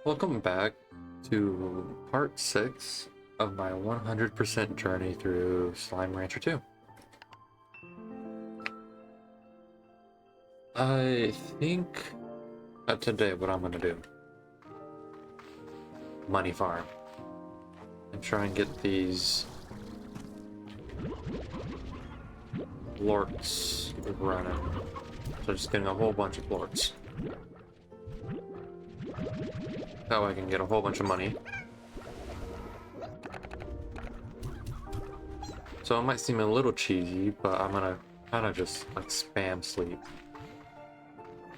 Welcome back to part 6 of my 100% journey through Slime Rancher 2. I think today what I'm gonna do, money farm, and try and get these lorks running. So just getting a whole bunch of lorks. That way I can get a whole bunch of money. So it might seem a little cheesy, but I'm gonna kind of just like spam sleep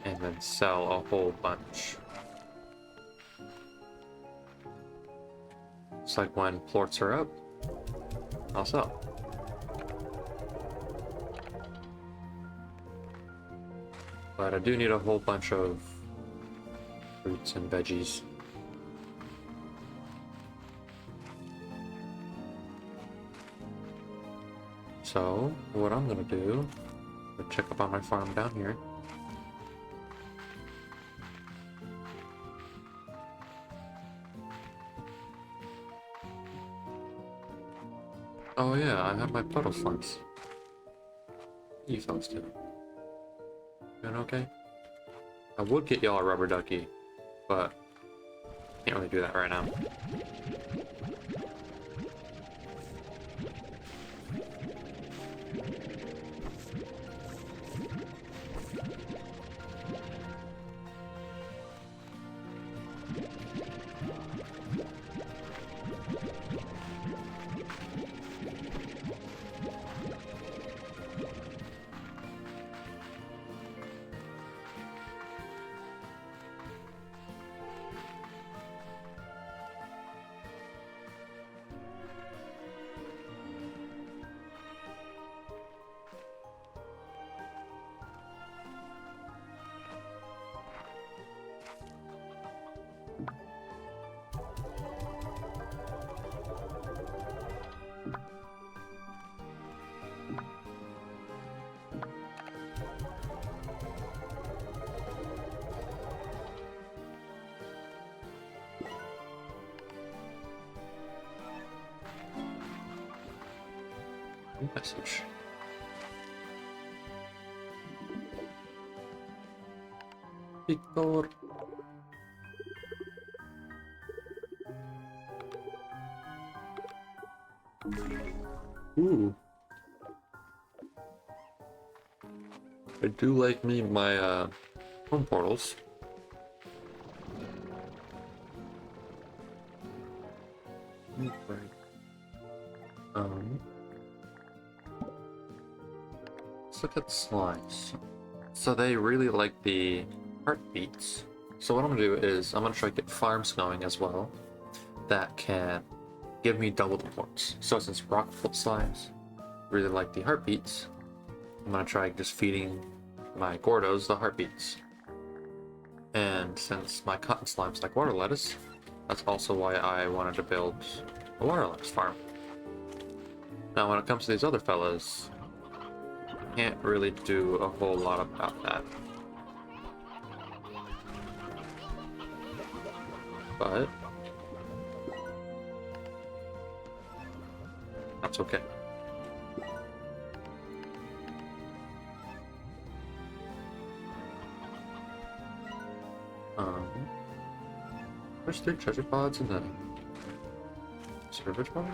and then sell a whole bunch. It's like when plorts are up, I'll sell. But I do need a whole bunch of fruits and veggies. So, what I'm gonna do, check up on my farm down here. Oh yeah, I have my puddle slimes. You fellas too. Doing okay? I would get y'all a rubber ducky, but can't really do that right now. Message. Victor. Ooh. I do like me my home portals. Let's look at the slimes. So they really like the heartbeats. So what I'm gonna do is I'm gonna try to get farms going as well that can give me double the points. So since rockfoot slimes really like the heartbeats, I'm gonna try just feeding my Gordos the heartbeats. And since my cotton slimes like water lettuce, that's also why I wanted to build a water lettuce farm. Now when it comes to these other fellas, can't really do a whole lot about that. But that's okay. There's 3 treasure pods in the servage bar?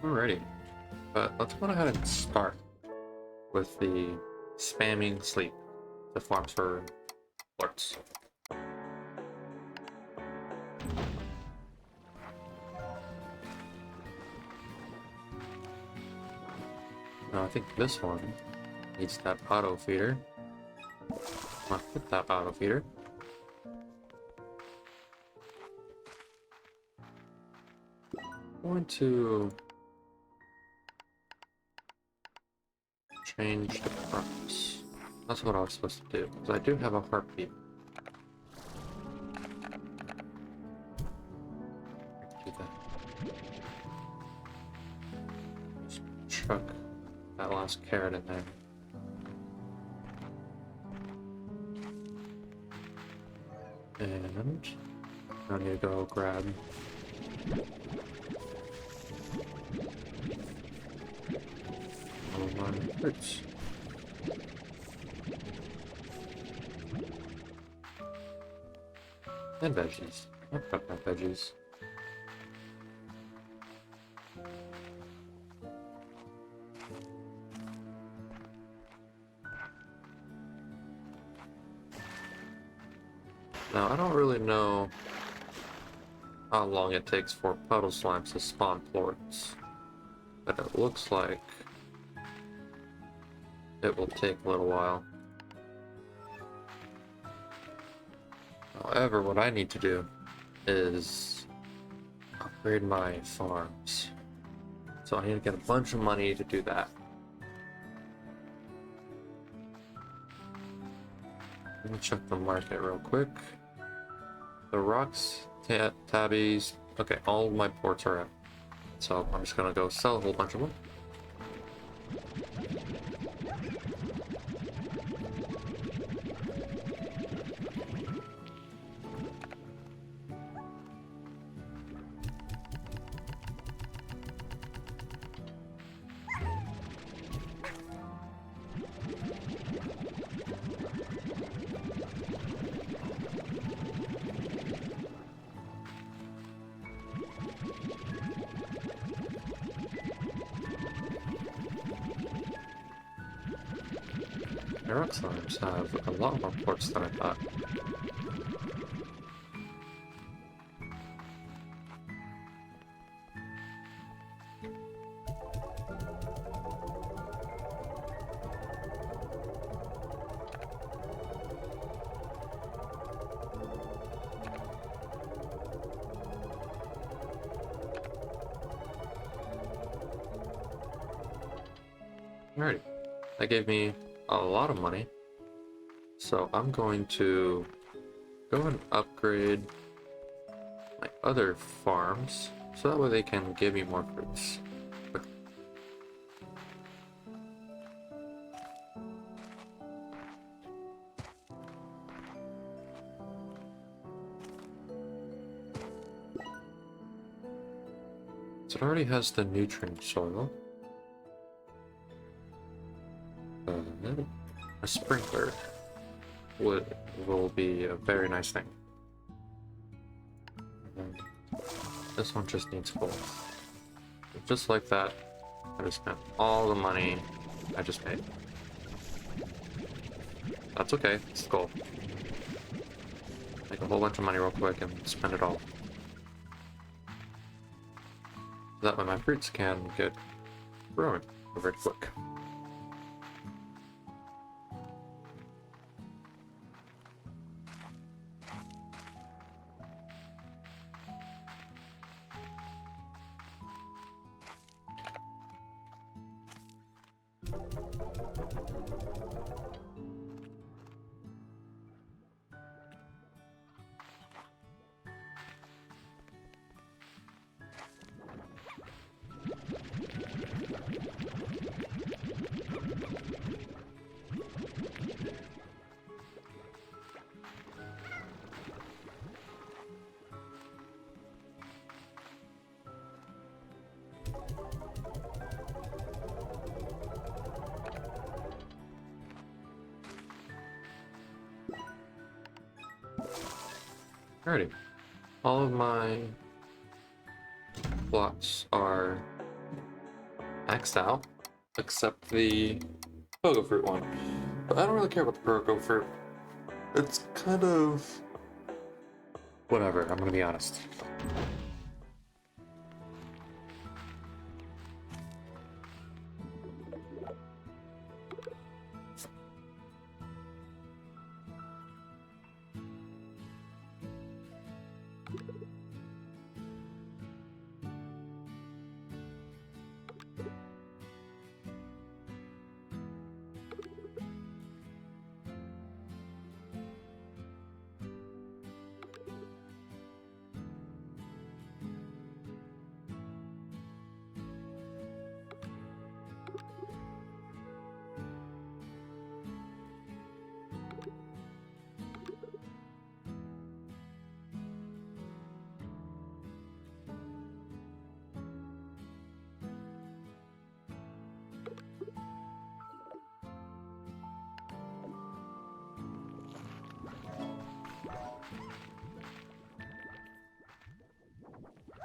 Alrighty, but let's go ahead and start with the spamming sleep, the farms for plorts. Now I think this one needs that auto feeder. I'm gonna put that auto feeder. I'm going to change the crops. That's what I was supposed to do, because I do have a heartbeat. Do that. Just chuck that last carrot in there. And I need to go grab all my fruits. And veggies. I've got my veggies. Now, I don't really know how long it takes for puddle slimes to spawn plorts, but it looks like it will take a little while. However, what I need to do is upgrade my farms. So I need to get a bunch of money to do that. Let me check the market real quick. The rocks, tabbies, okay, all of my ports are out. So I'm just gonna go sell a whole bunch of them. The rock slimes have a lot more ports than I thought. Alrighty, that gave me a lot of money, so I'm going to go and upgrade my other farms so that way they can give me more fruits. So it already has the nutrient soil. A sprinkler will be a very nice thing. And this one just needs full. Just like that, I just spent all the money I just made. That's okay, it's the goal. Make a whole bunch of money real quick and spend it all. That way my fruits can get growing very quick. Alrighty, all of my plots are maxed out, except the pogo fruit one. But I don't really care about the pogo fruit. It's kind of whatever, I'm gonna be honest.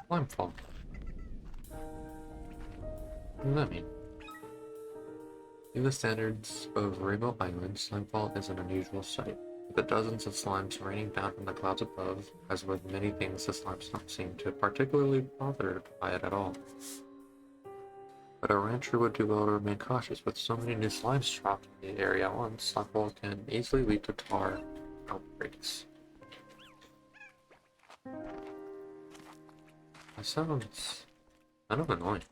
Slimefall. What does that mean? In the standards of Rainbow Island, Slimefall is an unusual sight. With the dozens of slimes raining down from the clouds above, as with many things, the slimes don't seem to particularly bothered by it at all. But a rancher would do well to remain cautious. With so many new slimes dropped in the area at once, Slimefall can easily lead to tar outbreaks. That sounds kind of annoying.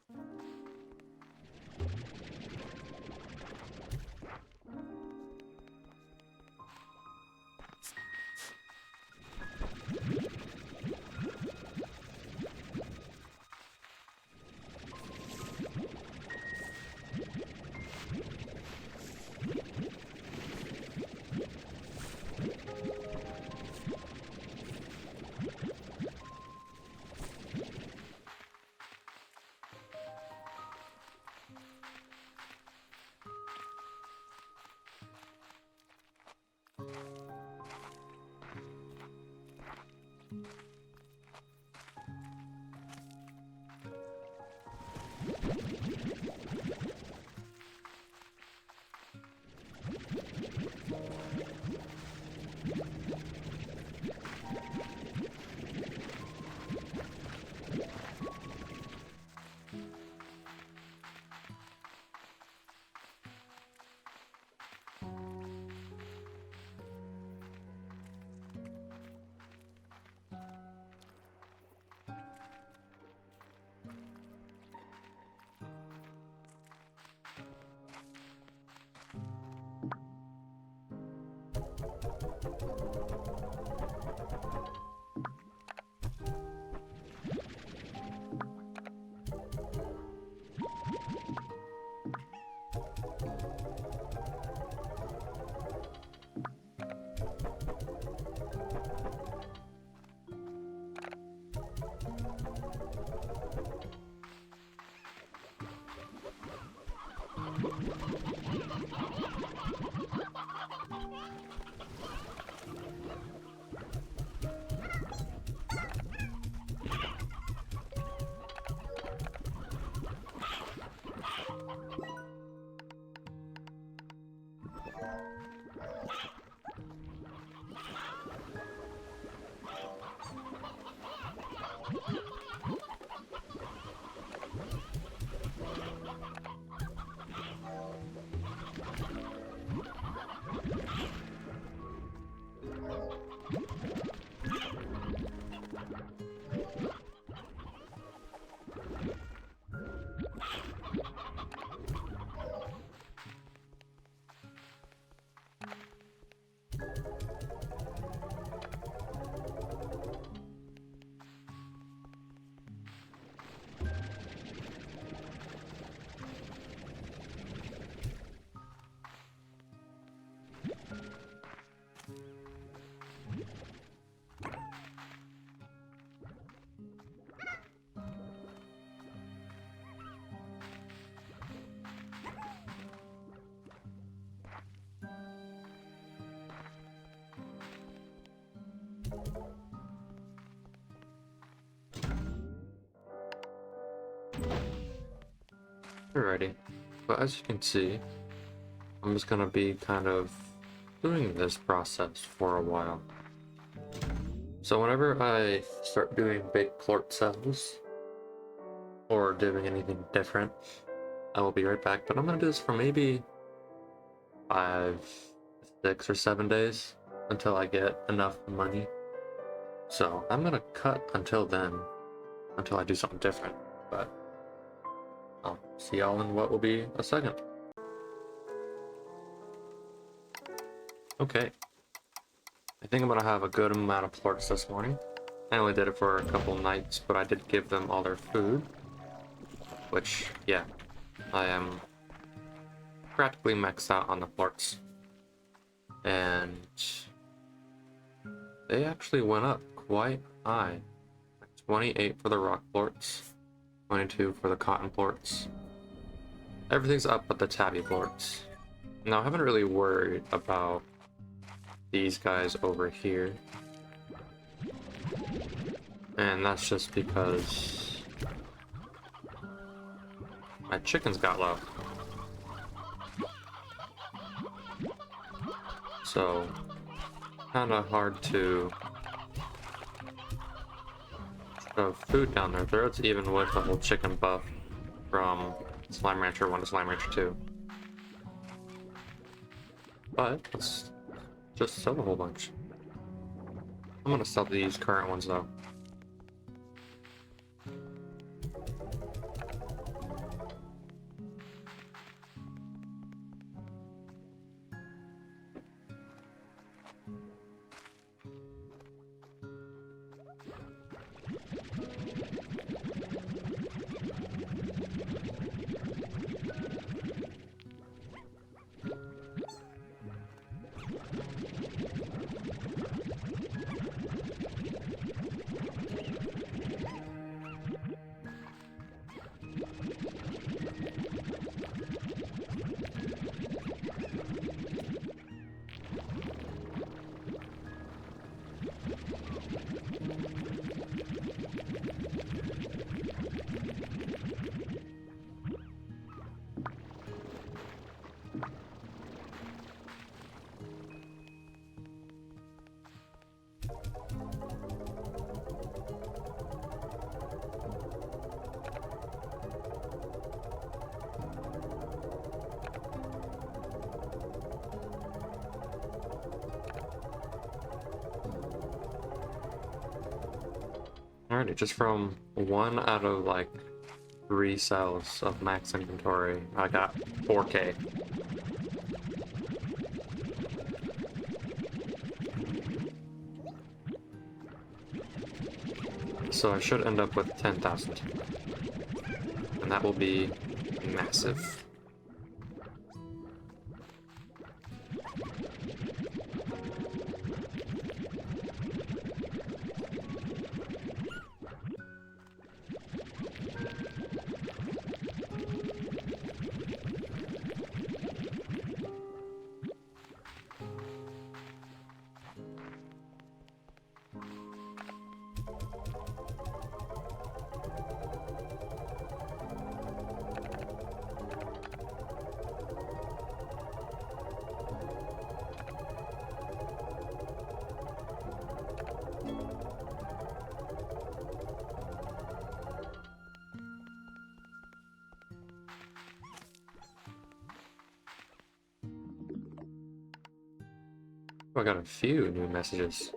Alrighty, but as you can see, I'm just gonna be kind of doing this process for a while. So whenever I start doing big plort cells, or doing anything different, I will be right back, but I'm gonna do this for maybe 5, 6, or 7 days until I get enough money So I'm gonna cut until then, until I do something different, but I'll see y'all in what will be a second. Okay, I think I'm gonna have a good amount of plorts this morning. I only did it for a couple nights, but I did give them all their food, which, yeah, I am practically maxed out on the plorts. And they actually went up quite high. 28 for the rock plorts, 22 for the cotton plorts. Everything's up but the tabby plorts. Now, I haven't really worried about these guys over here. And that's just because my chickens got low. So, kinda hard to shove food down their throats, even with the whole chicken buff from Slime Rancher 1 to Slime Rancher 2. But, let's just sell a whole bunch. I'm gonna sell these current ones though. Alrighty, just from 1 out of like 3 cells of max inventory, I got 4K. So I should end up with 10,000. And that will be massive. Oh, I got a few new messages.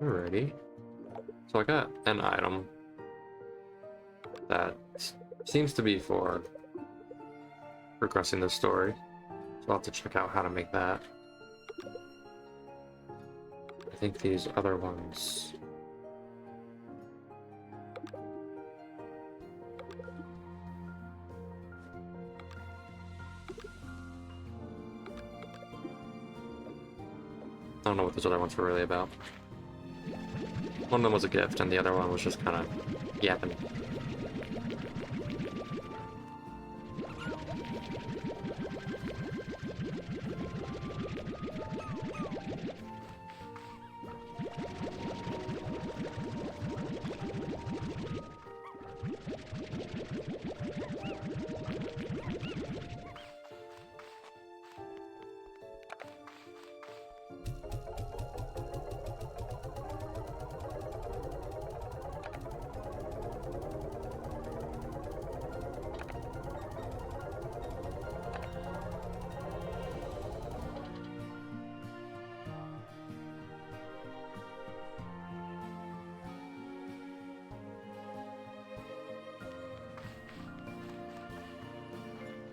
Alrighty. So I got an item that seems to be for progressing the story. So I'll have to check out how to make that. I think these other ones... I don't know what those other ones were really about. One of them was a gift, and the other one was just kind of yapping.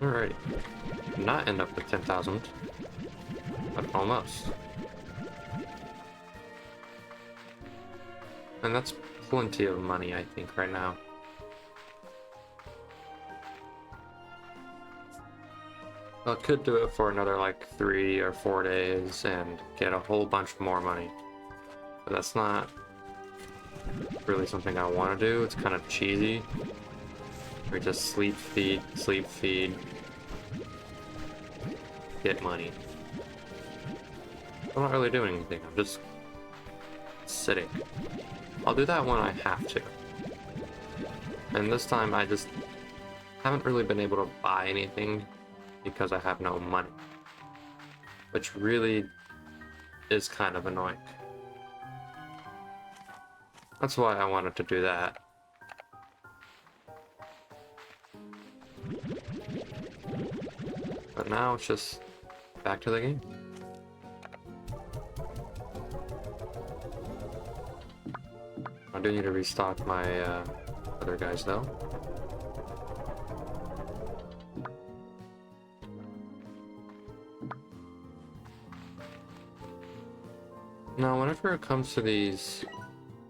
Alright. Not end up with 10,000. But almost. And that's plenty of money, I think, right now. I could do it for another, like, 3 or 4 days and get a whole bunch more money. But that's not really something I want to do. It's kind of cheesy. We just sleep, feed, get money. I'm not really doing anything, I'm just sitting. I'll do that when I have to. And this time I just haven't really been able to buy anything because I have no money. Which really is kind of annoying. That's why I wanted to do that. But now it's just back to the game. I do need to restock my other guys though. Now, whenever it comes to these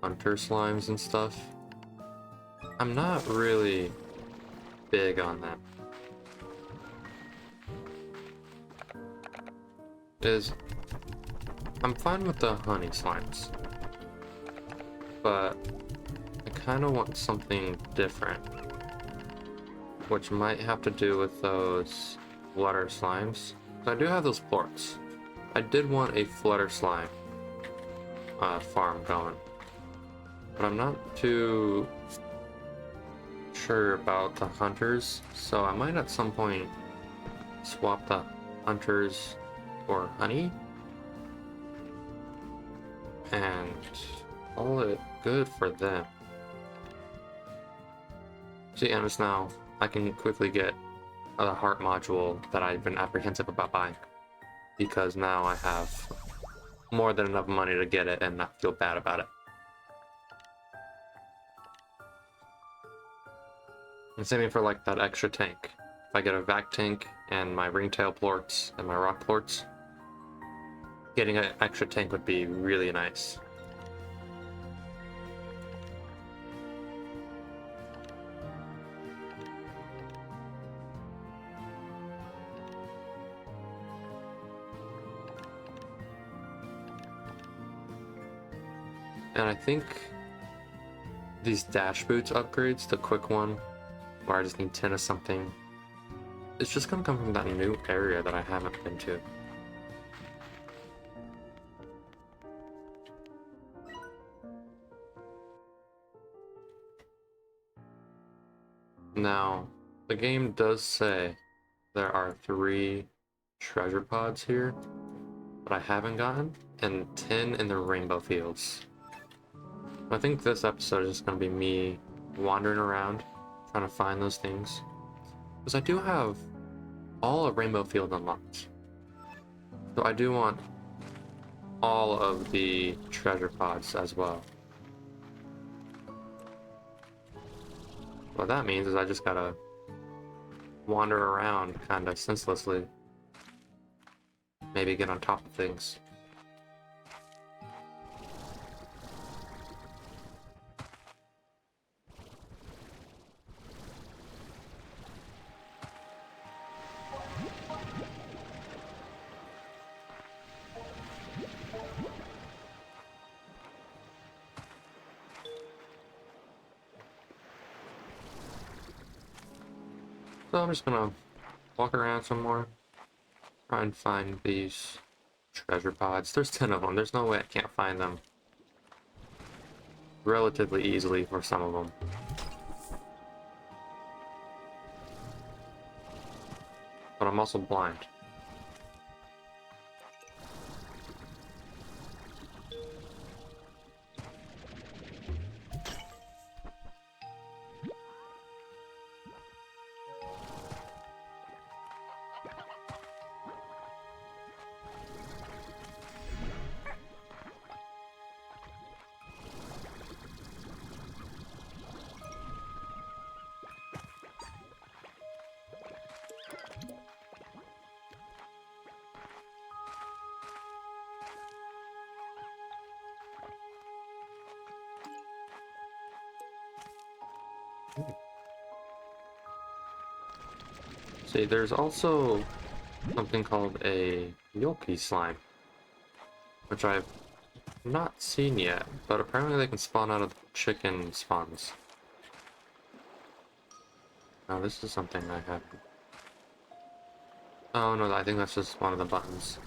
hunter slimes and stuff, I'm not really big on them. I'm fine with the honey slimes, but I kind of want something different, which might have to do with those flutter slimes. I do have those plorts. I did want a flutter slime farm going, but I'm not too sure about the hunters, so I might at some point swap the hunters for honey and call it good for them. See, and it's now I can quickly get a heart module that I've been apprehensive about buying, because now I have more than enough money to get it and not feel bad about it. And same thing for like that extra tank. If I get a vac tank and my ringtail plorts and my rock plorts, getting an extra tank would be really nice. And I think these dash boots upgrades, the quick one, where I just need 10 of something, it's just gonna come from that new area that I haven't been to. Now, the game does say there are 3 treasure pods here that I haven't gotten, and 10 in the rainbow fields. I think this episode is just going to be me wandering around, trying to find those things. Because I do have all of Rainbow Field unlocked. So I do want all of the treasure pods as well. What that means is I just gotta wander around kind of senselessly maybe get on top of things. So I'm just gonna walk around some more, try and find these treasure pods. There's 10 of them. There's no way I can't find them relatively easily for some of them. But I'm also blind. See, there's also something called a Yolki slime, which I've not seen yet, but apparently they can spawn out of chicken spawns. Now this is something I have. Oh no, I think that's just one of the buttons.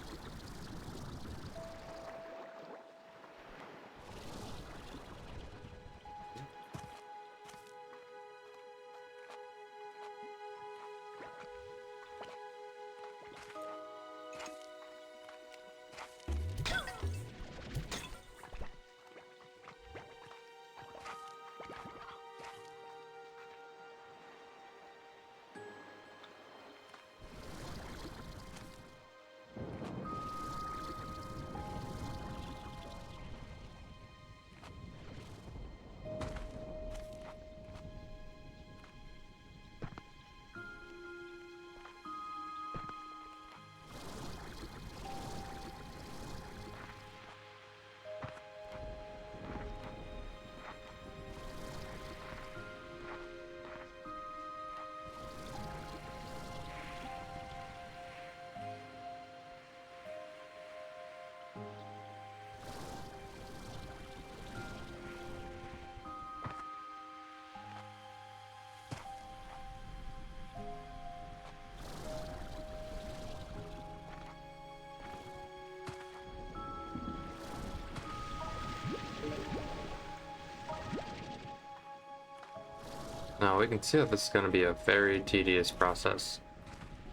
Now we can see that this is going to be a very tedious process,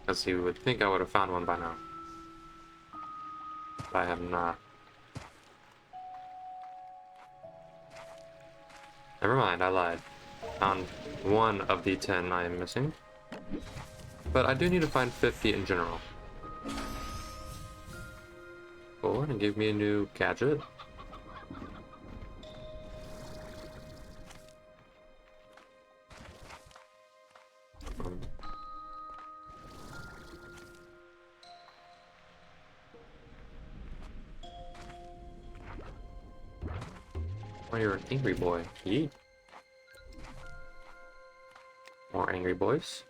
as you would think I would have found one by now. But I have not. Never mind, I lied. Found one of the 10 I am missing. But I do need to find 50 in general. Cool, and give me a new gadget. Oh, you're an angry boy. Yeet. More angry boys.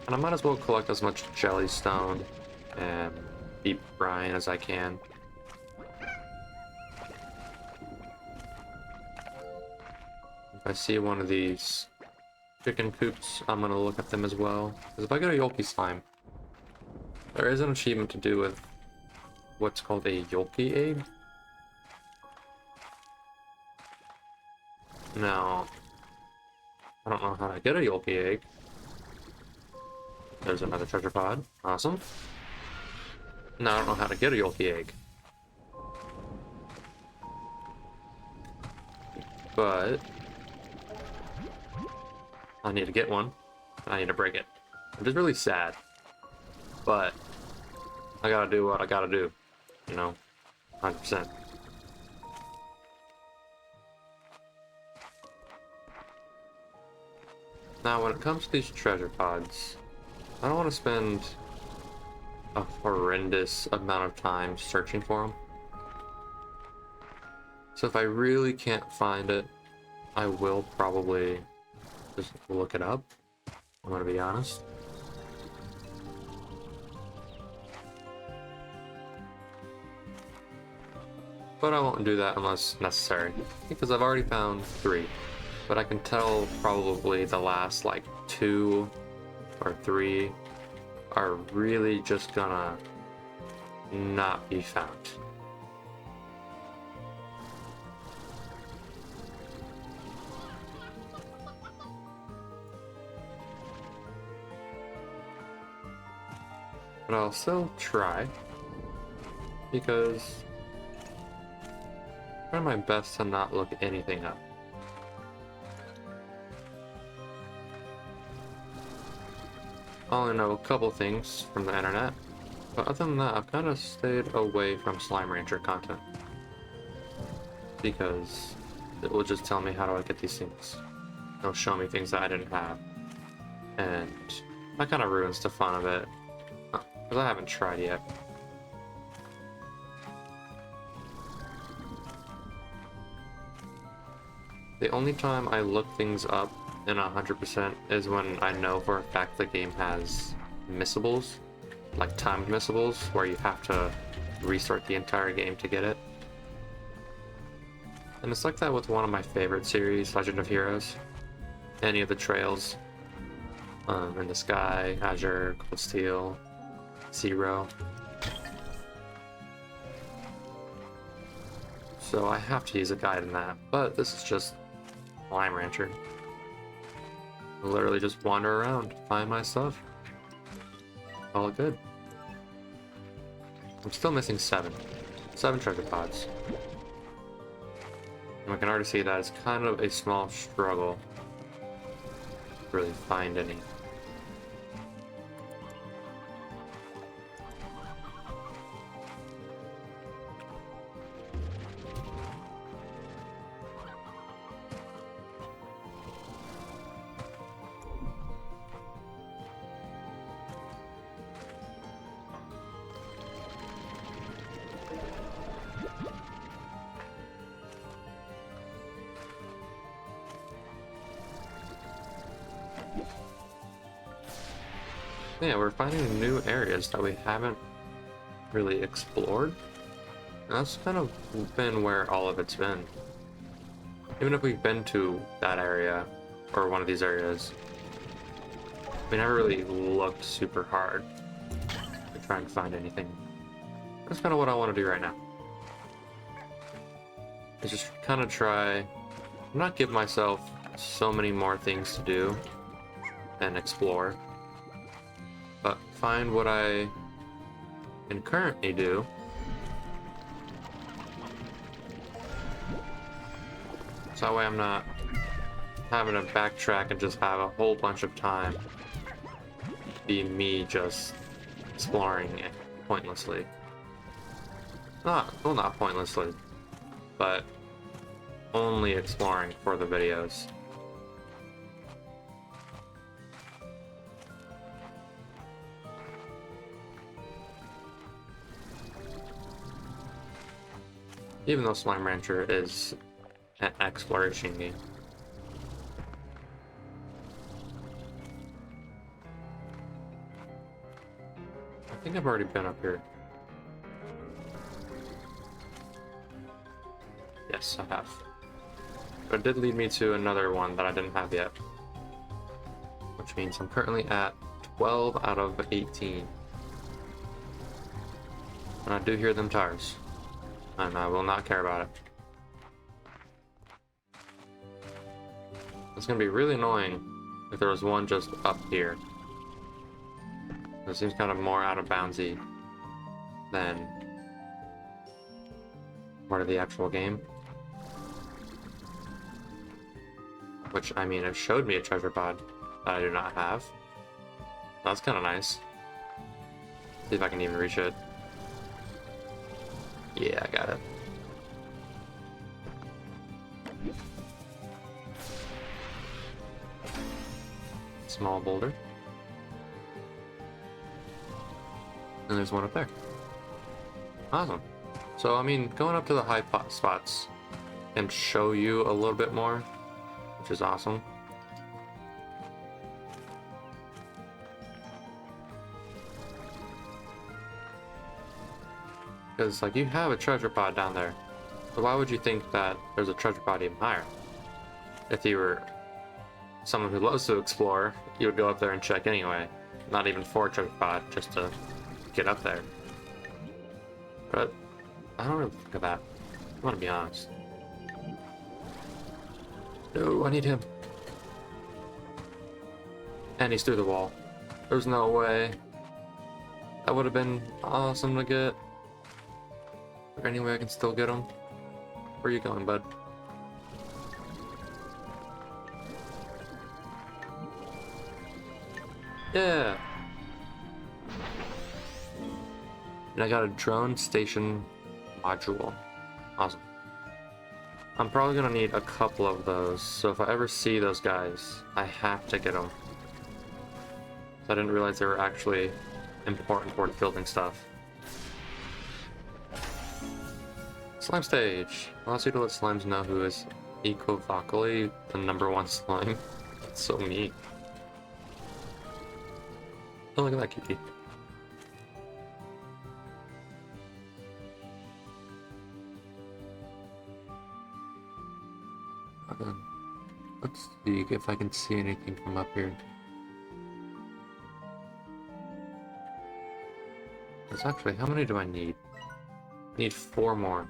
And I might as well collect as much jellystone and deep brine as I can. If I see one of these chicken coops, I'm gonna look at them as well. Because if I get a Yolki slime, there is an achievement to do with what's called a Yolki egg. Now, I don't know how to get a Yolki egg. There's another treasure pod. Awesome. Now I don't know how to get a Yolki egg. But I need to get one. I need to break it. Which is really sad. But I gotta do what I gotta do. You know? 100%. Now, when it comes to these treasure pods, I don't want to spend a horrendous amount of time searching for them. So if I really can't find it, I will probably just look it up. I'm gonna be honest. But I won't do that unless necessary, because I've already found 3. But I can tell probably the last like 2 or 3 are really just gonna not be found. But I'll still try, because I'm trying my best to not look anything up. I only know a couple things from the internet, but other than that, I've kind of stayed away from Slime Rancher content, because it will just tell me how do I get these things. It'll show me things that I didn't have, and that kind of ruins the fun of it, because I haven't tried yet. The only time I look things up in 100% is when I know for a fact the game has missables, like timed missables, where you have to restart the entire game to get it. And it's like that with one of my favorite series, Legend of Heroes. Any of the trails, in the Sky, Azure, Cold Steel, Zero. So I have to use a guide in that, but this is just Slime Rancher. I literally just wander around, find my stuff. All good. I'm still missing 7 treasure pods. And I can already see that it's kind of a small struggle to really find any. Yeah, we're finding new areas that we haven't really explored. And that's kind of been where all of it's been. Even if we've been to that area, or one of these areas, we never really looked super hard to try and find anything. That's kind of what I want to do right now. Is just kind of try, not give myself so many more things to do and explore, but find what I can currently do. So that way I'm not having to backtrack and just have a whole bunch of time be me just exploring it pointlessly. Well, not pointlessly, but only exploring for the videos. Even though Slime Rancher is an exploration game. I think I've already been up here. Yes, I have. But it did lead me to another one that I didn't have yet. Which means I'm currently at 12 out of 18. And I do hear them tires. And I will not care about it. It's gonna be really annoying if there was one just up here. It seems kind of more out of boundsy than part of the actual game. Which, I mean, it showed me a treasure pod that I do not have. That's kind of nice. See if I can even reach it. Yeah, I got it. small boulder. And there's one up there. Awesome. So, I mean, going up to the high spots can show you a little bit more, which is awesome. Because, like, you have a treasure pod down there. So why would you think that there's a treasure pod even higher? If you were someone who loves to explore, you would go up there and check anyway. Not even for a treasure pod, just to get up there. But I don't really think of that. I'm gonna be honest. No, I need him. And he's through the wall. There's no way. That would have been awesome to get. Is there any way I can still get him? Where are you going, bud? Yeah! And I got a drone station module. Awesome. I'm probably gonna need a couple of those, so if I ever see those guys, I have to get them. I didn't realize they were actually important for building stuff. Slime stage. Allows you to let slimes know who is equivocally the #1 slime. That's so mean. Oh, look at that cutie. Let's see if I can see anything from up here. There's actually, how many do I need? I need 4 more.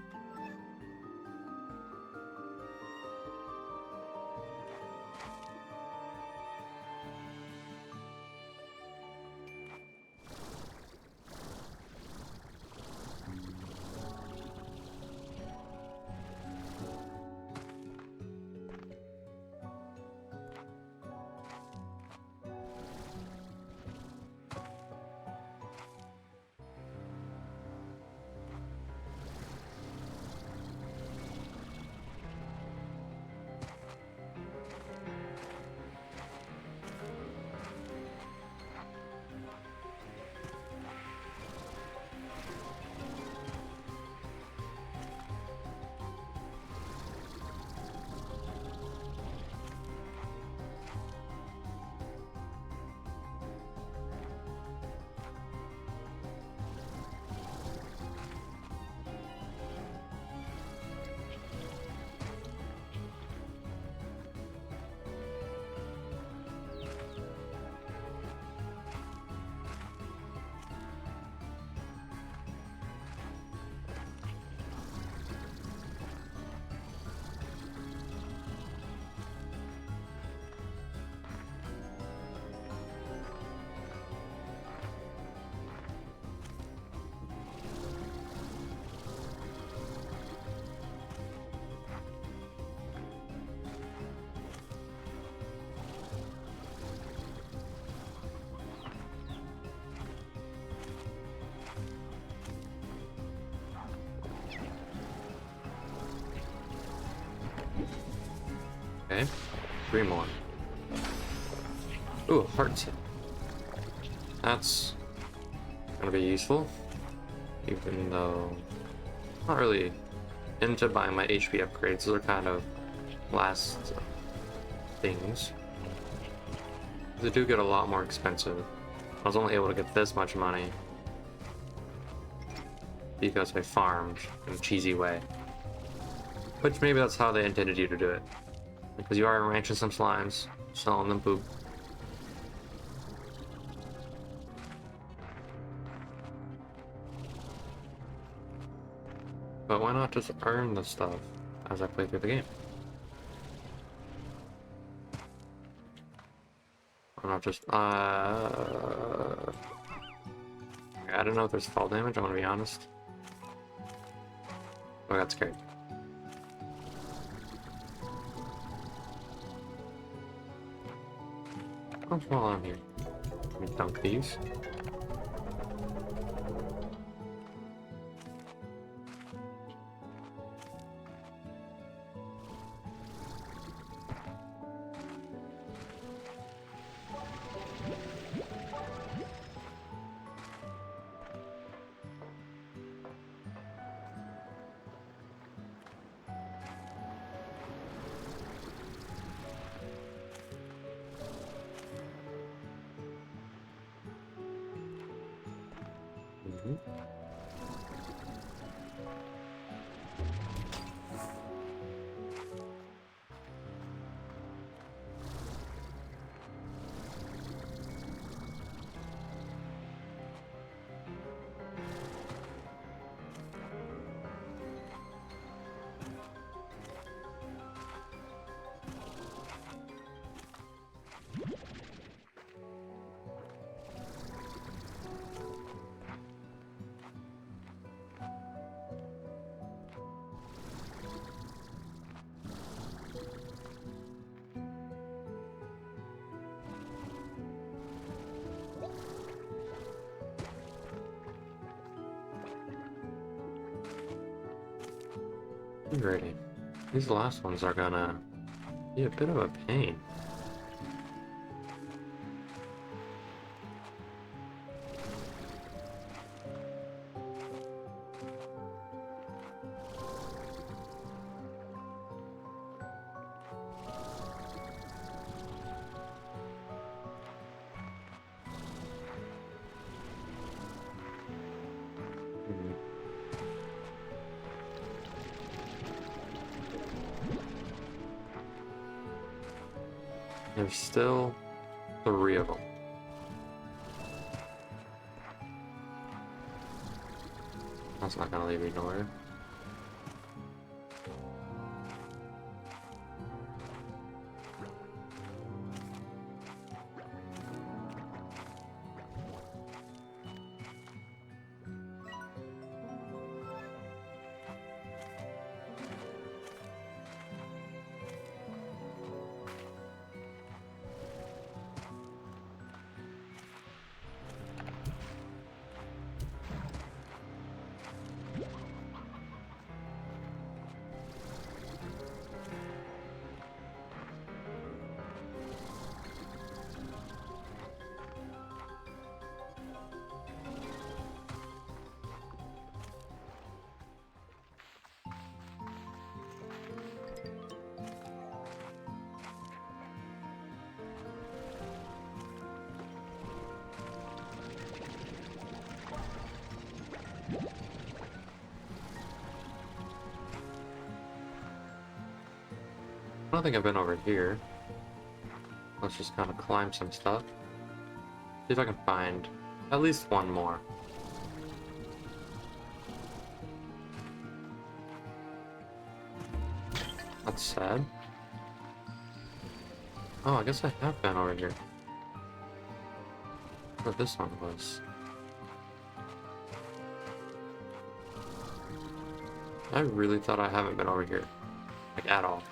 Okay, 3 more. Ooh, hearts. That's gonna be useful. Even though I'm not really into buying my HP upgrades. Those are kind of last things. They do get a lot more expensive. I was only able to get this much money because I farmed in a cheesy way. Which maybe that's how they intended you to do it. Because you are ranching some slimes, selling them poop. But why not just earn the stuff as I play through the game? Why not just, I don't know if there's fall damage, I'm gonna be honest. Oh, I got scared. While I'm here, let me dunk these. Mhm. Alrighty. These last ones are gonna be a bit of a pain. Mhm. There's still 3 of them. That's not gonna leave me nowhere. I don't think I've been over here. Let's just kind of climb some stuff. See if I can find at least one more. That's sad. Oh, I guess I have been over here. What this one was. I really thought I haven't been over here. Like, at all.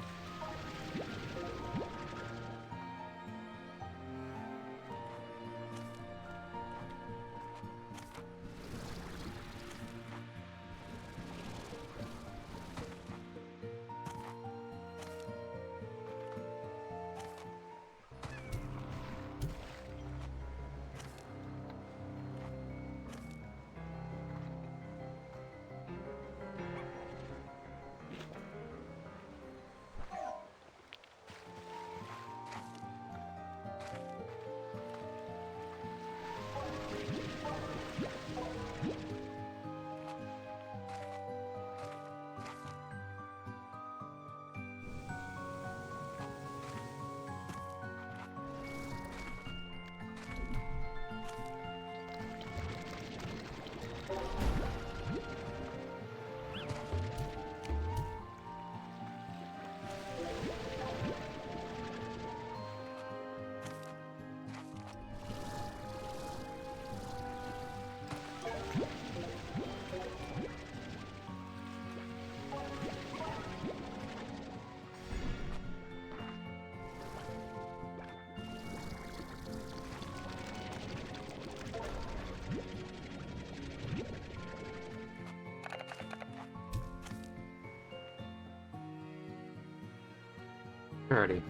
Alrighty.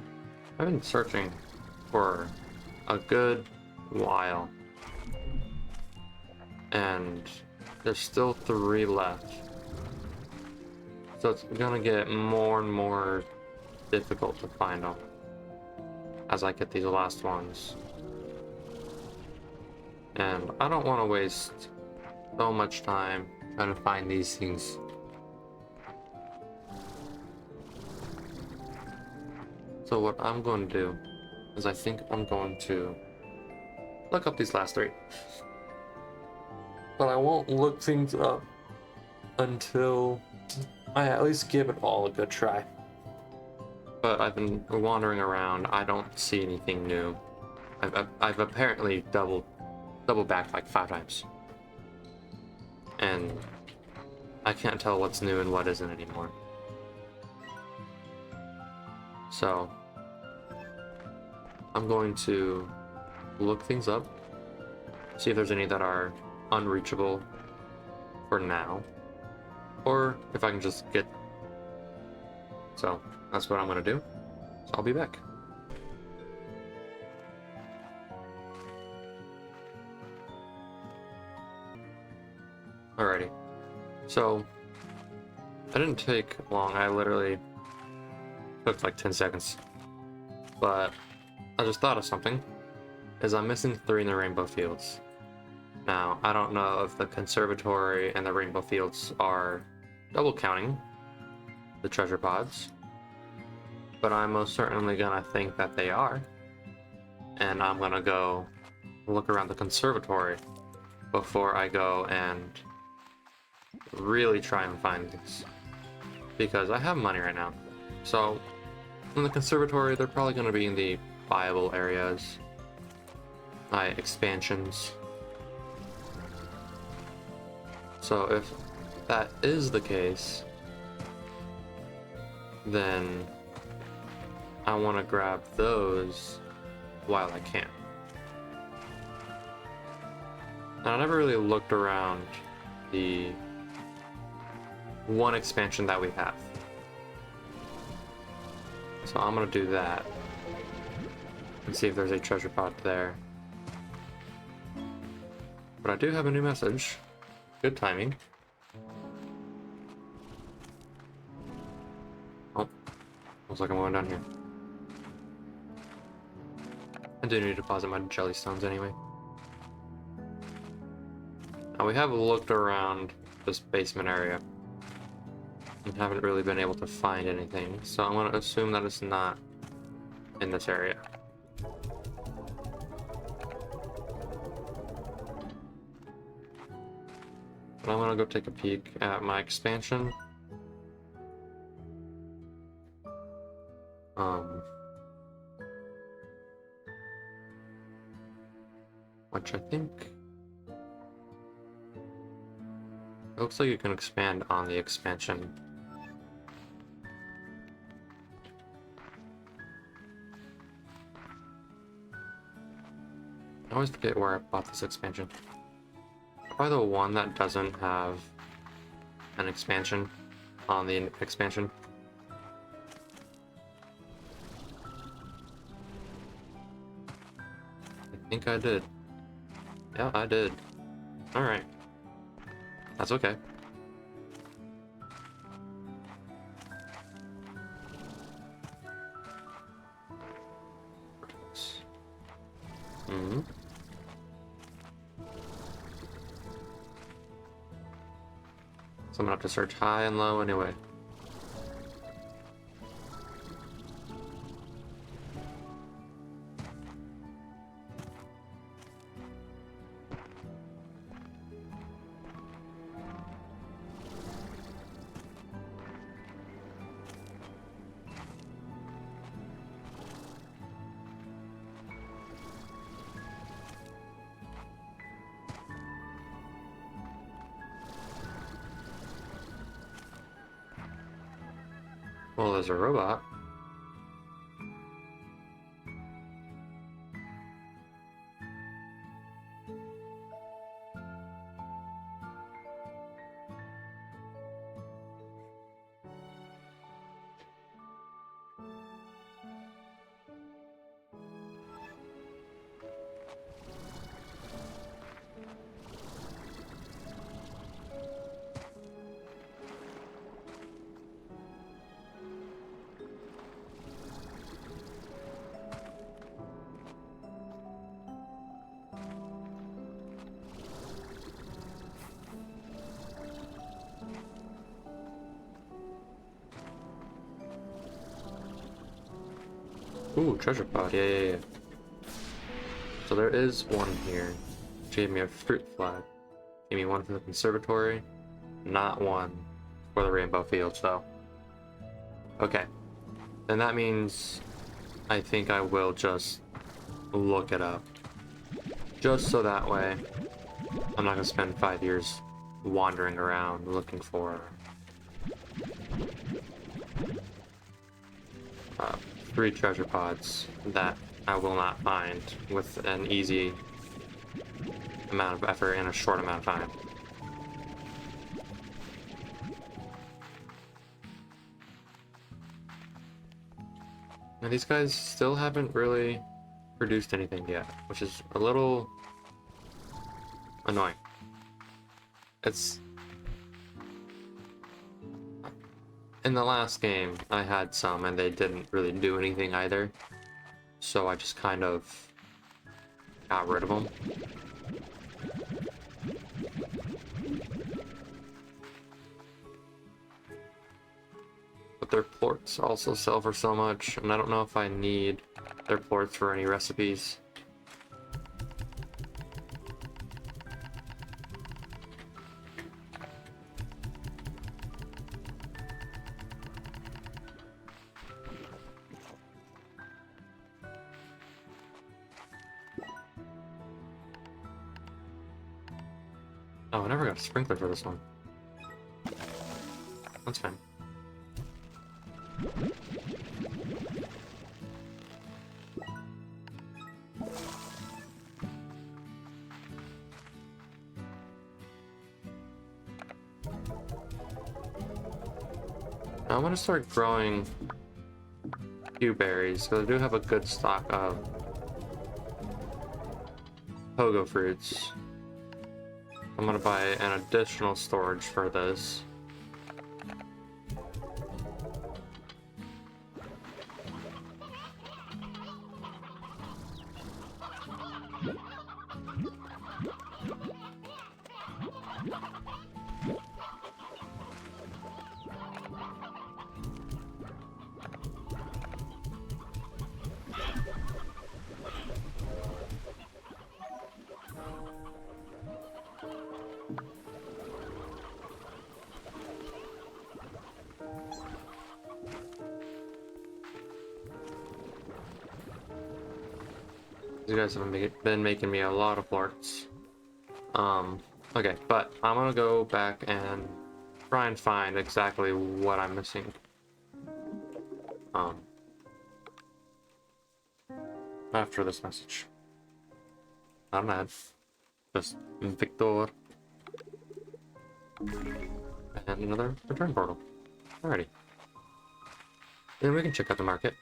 I've been searching for a good while. And there's still 3 left. So it's gonna get more and more difficult to find them as I get these last ones. And I don't want to waste so much time trying to find these things. So what I'm going to do is I think I'm going to look up these last three. But I won't look things up until I at least give it all a good try. But I've been wandering around. I don't see anything new. I've apparently double backed like 5 times. And I can't tell what's new and what isn't anymore. So I'm going to look things up, see if there's any that are unreachable for now, or if I can just get. So that's what I'm gonna do. So I'll be back. Alrighty. So I didn't take long. I literally took like 10 seconds. But I just thought of something. Is I'm missing 3 in the Rainbow Fields. Now, I don't know if the Conservatory and the Rainbow Fields are double counting the treasure pods, but I'm most certainly gonna think that they are. And I'm gonna go look around the Conservatory before I go and really try and find these. Because I have money right now. So, in the Conservatory, they're probably gonna be in the viable areas. My expansions. So if that is the case, then I want to grab those while I can. And I never really looked around the one expansion that we have. So I'm gonna do that and see if there's a treasure pod there. But I do have a new message. Good timing. Oh, looks like I'm going down here. I do need to deposit my jellystones anyway. Now we have looked around this basement area and haven't really been able to find anything, so I'm gonna assume that it's not in this area. But I'm gonna go take a peek at my expansion. Which I think it looks like you can expand on the expansion. I always forget where I bought this expansion. Probably the one that doesn't have an expansion on the expansion. I think I did. Yeah, I did. Alright. That's okay. Mm-hmm. So I'm gonna have to search high and low anyway. Well, there's a robot. Ooh, treasure pod. Yeah, yeah, yeah. So there is one here. She gave me a fruit flag. Gave me one for the conservatory. Not one for the rainbow fields, though. Okay. Then that means I think I will just look it up. Just so that way I'm not gonna spend 5 years wandering around looking for 3 treasure pods that I will not find with an easy amount of effort in a short amount of time. Now these guys still haven't really produced anything yet, which is a little annoying. It's... In the last game, I had some and they didn't really do anything either, so I just kind of got rid of them. But their plorts also sell for so much, and I don't know if I need their plorts for any recipes. Oh, I never got a sprinkler for this one. That's fine. Now I'm gonna start growing few berries, because I do have a good stock of pogo fruits. I'm gonna buy an additional storage for this. You guys have been making me a lot of plorts. Okay, but I'm gonna go back and try and find exactly what I'm missing. After this message. Not mad. Just Victor. And another return portal. Alrighty. Then we can check out the market.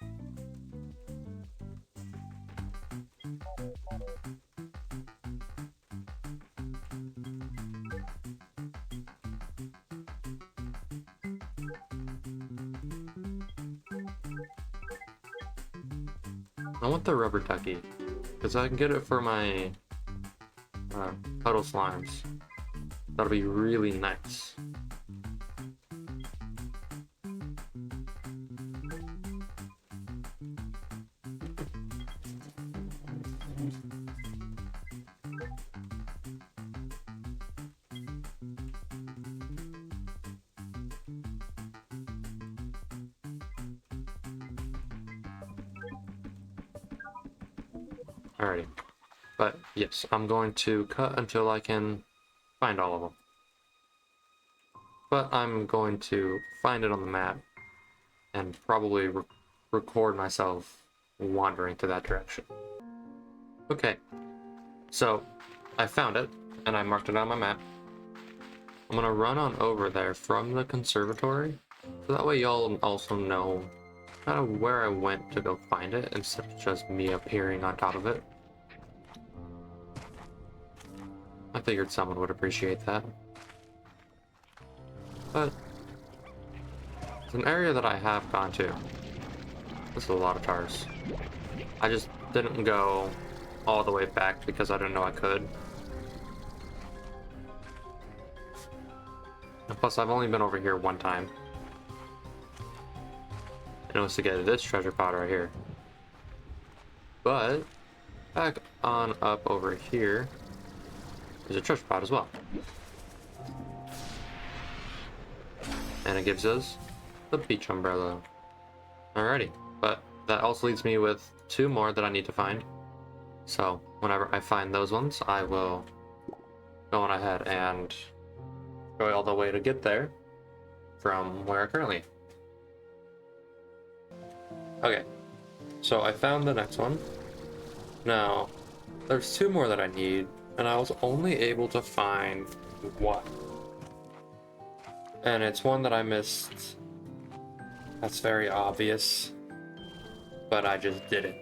I want the rubber ducky, because I can get it for my puddle slimes. That'll be really nice. Alrighty. But yes, I'm going to cut until I can find all of them. But I'm going to find it on the map and probably record myself wandering to that direction. Okay, so I found it and I marked it on my map. I'm gonna run on over there from the conservatory, so that way y'all also know kind of where I went to go find it instead of just me appearing on top of it. I figured someone would appreciate that. But it's an area that I have gone to. This is a lot of tars. I just didn't go all the way back because I didn't know I could. And plus, I've only been over here one time. And it was to get this treasure pod right here. But back on up over here is a treasure pod as well. And it gives us the beach umbrella. Alrighty, but that also leaves me with 2 more that I need to find. So whenever I find those ones, I will go on ahead and go all the way to get there from where I currently am. Okay, so I found the next one. Now, there's 2 more that I need, and I was only able to find 1. And it's one that I missed. That's very obvious, but I just did it.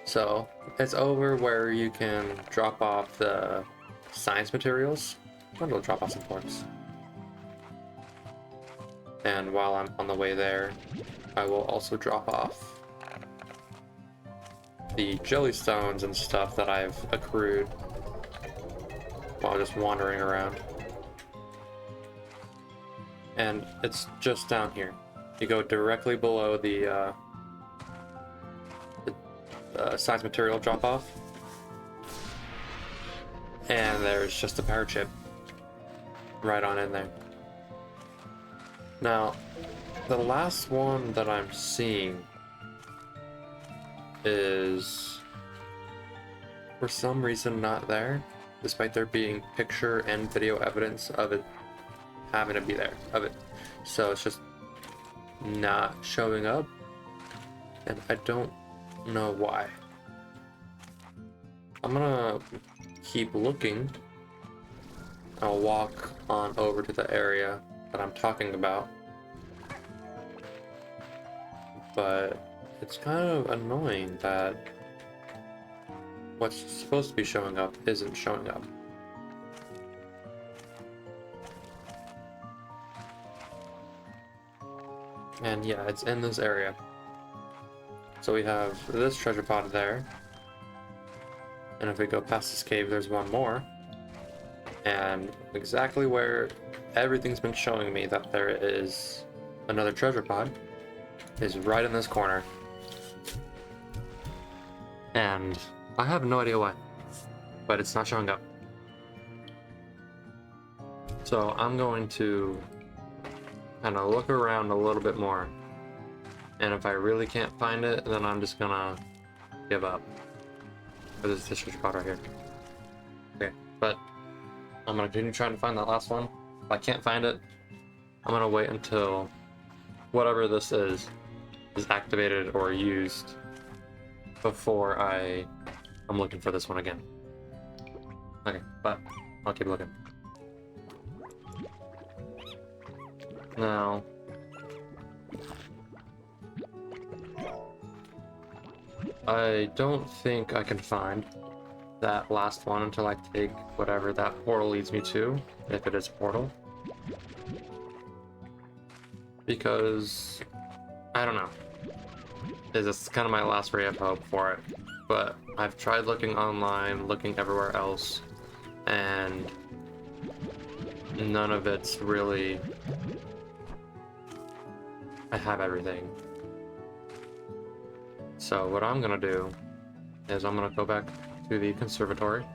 So, it's over where you can drop off the science materials. I'm gonna drop off some quartz. And while I'm on the way there, I will also drop off the jellystones and stuff that I've accrued while just wandering around. And it's just down here. You go directly below the science material drop-off, and there's just a power chip right on in there. Now, the last one that I'm seeing is for some reason not there, despite there being picture and video evidence of it having to be there, of it. So it's just not showing up, and I don't know why. I'm gonna keep looking. I'll walk on over to the area that I'm talking about, but it's kind of annoying that what's supposed to be showing up isn't showing up. And yeah, it's in this area. So we have this treasure pod there. And if we go past this cave, there's one more. And exactly where everything's been showing me that there is another treasure pod is right in this corner. And I have no idea why, but it's not showing up. So I'm going to kind of look around a little bit more, and if I really can't find it, then I'm just gonna give up. But there's this treasure pod right here. Okay, but I'm gonna continue trying to find that last one. If I can't find it, I'm gonna wait until whatever this is activated or used before I'm looking for this one again. Okay, but I'll keep looking. Now, I don't think I can find that last one until I take whatever that portal leads me to, if it is a portal. Because, I don't know. This is kind of my last ray of hope for it. But I've tried looking online, looking everywhere else, and none of it's really... I have everything. So what I'm gonna do is I'm gonna go back to the conservatory.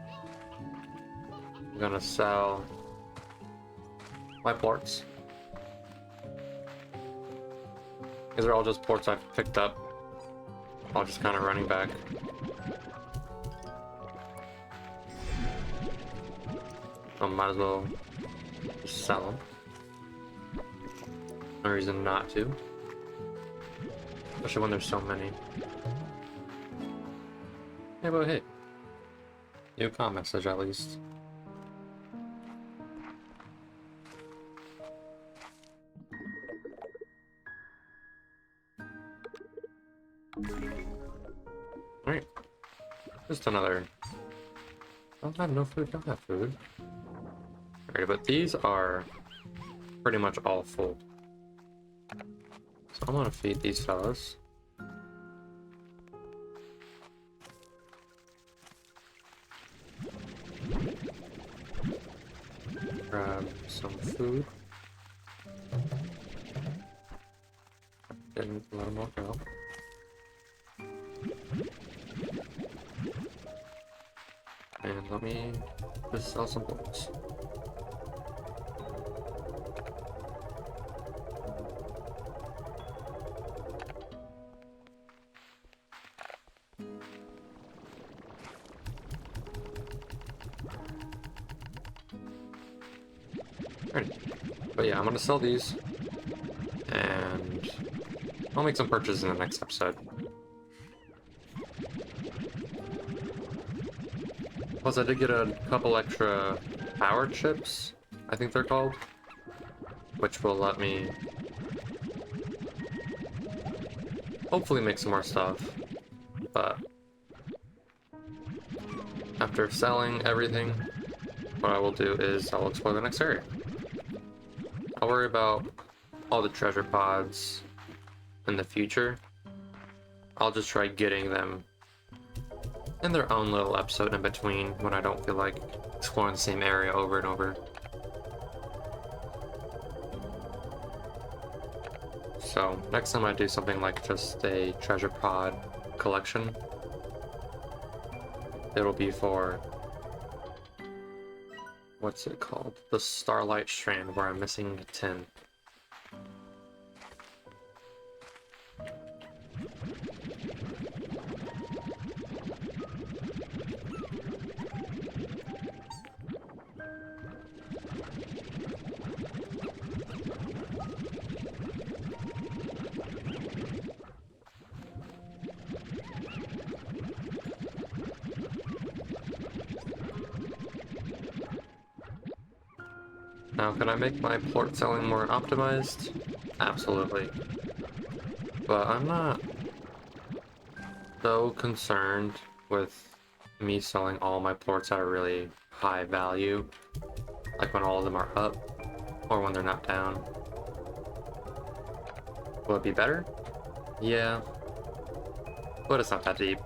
I'm gonna sell my ports. These are all just ports I've picked up. I'll just kind of running back. I might as well just sell them. No reason not to. Especially when there's so many. Hey, but hey. New comment message at least. Alright. Just another. Don't have no food, don't have food. Alright, but these are pretty much all full. So I'm gonna feed these fellas. Grab some food. Didn't let them walk out. and let me just sell some plorts. Alright. But yeah, I'm gonna sell these, and I'll make some purchases in the next episode. Plus, I did get a couple extra power chips, I think they're called, which will let me hopefully make some more stuff. But after selling everything, what I will do is I'll explore the next area. I'll worry about all the treasure pods in the future. I'll just try getting them in their own little episode in between when I don't feel like exploring the same area over and over. So next time I do something like just a treasure pod collection, it'll be for, what's it called? The Starlight Strand, where I'm missing a tin. Now, can I make my plort selling more optimized? Absolutely. But I'm not so concerned with me selling all my plorts at a really high value, like when all of them are up, or when they're not down. Will it be better? Yeah. But it's not that deep.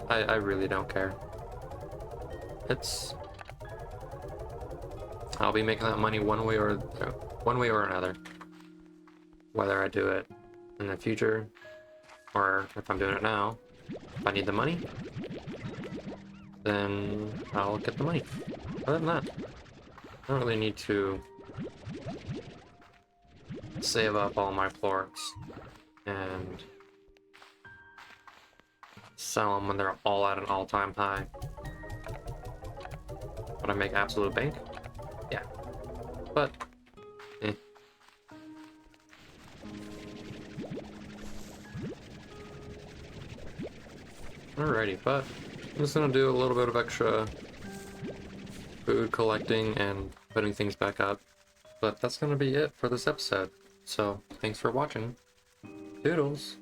I really don't care. I'll be making that money one way or another. Whether I do it in the future, or if I'm doing it now. If I need the money, then I'll get the money. Other than that, I don't really need to save up all my plorts and sell them when they're all at an all-time high. Would I make absolute bank? Yeah. But, eh. Alrighty, but I'm just gonna do a little bit of extra food collecting and putting things back up. But that's gonna be it for this episode. So, thanks for watching. Doodles!